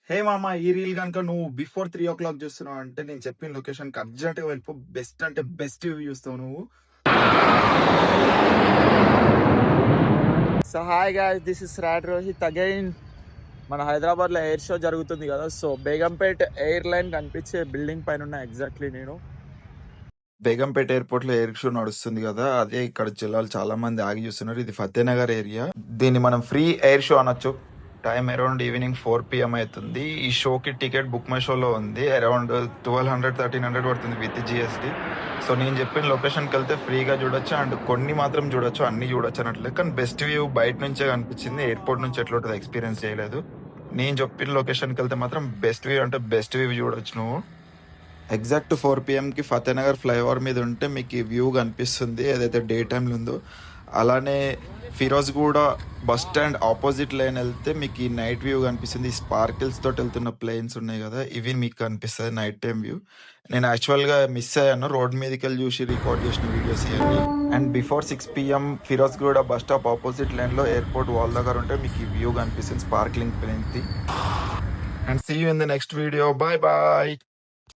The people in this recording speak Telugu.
హే మామ, ఈ రీల్ కనుక నువ్వు బిఫోర్ 3 o'clock చూస్తున్నావు అంటే నేను చెప్పిన లొకేషన్ కి అర్జెంట్ గా వెళ్ళిపో. బెస్ట్ అంటే బెస్ట్ వ్యూ చూస్తావు నువ్వు. So hi guys, this is rod Rohit again. మన హైదరాబాద్లో ఎయిర్ షో జరుగుతుంది కదా, సో బేగంపేట్ ఎయిర్ లైన్ కనిపించే బిల్డింగ్ పైన ఉన్న ఎగ్జాక్ట్లీ నేను. బేగంపేట ఎయిర్పోర్ట్ లో ఎయిర్ షో నడుస్తుంది కదా, అదే ఇక్కడ జిల్లాలు చాలా మంది ఆగి చూస్తున్నారు. ఇది ఫతేనగర్ ఏరియా. దీన్ని మనం ఫ్రీ ఎయిర్ షో అనొచ్చు. టైం అరౌండ్ ఈవినింగ్ 4 PM అవుతుంది. ఈ షోకి టికెట్ బుక్ మై షోలో ఉంది. అరౌండ్ 1200-1300 పడుతుంది విత్ GST. సో నేను చెప్పిన లొకేషన్కి వెళ్తే ఫ్రీగా చూడొచ్చు అండ్ కొన్ని మాత్రం చూడొచ్చు, అన్ని చూడొచ్చు అన్నట్లేదు. కానీ బెస్ట్ వ్యూ బయట నుంచే కనిపించింది. ఎయిర్పోర్ట్ నుంచి ఎట్లా ఉంటుంది ఎక్స్పీరియన్స్ చేయలేదు. నేను చెప్పిన లొకేషన్కి వెళ్తే మాత్రం బెస్ట్ వ్యూ అంటే బెస్ట్ వ్యూ చూడొచ్చు నువ్వు. ఎగ్జాక్ట్ 4 PMకి ఫతేనగర్ ఫ్లైఓవర్ మీద ఉంటే మీకు ఈ వ్యూ కనిపిస్తుంది ఏదైతే డే టైంలో ఉందో. అలానే Firozguda bus stand opposite line వెళ్తే మీకు ఈ నైట్ వ్యూ కనిపిస్తుంది. ఈ స్పార్కిల్స్ తోటి వెళ్తున్న ప్లేన్స్ ఉన్నాయి కదా, ఇవి మీకు కనిపిస్తుంది నైట్ టైం వ్యూ. నేను యాక్చువల్గా మిస్ అయ్యాను, రోడ్ మీదకి వెళ్ళి చూసి రికార్డ్ చేసిన వీడియోస్ ఇవన్నీ. And before 6 PM Firozguda bus stop opposite లైన్లో ఎయిర్పోర్ట్ వాల్ దగ్గర ఉంటే మీకు ఈ వ్యూ కనిపిస్తుంది స్పార్క్లింగ్ ప్లేన్ది. And see you in the next video. Bye bye.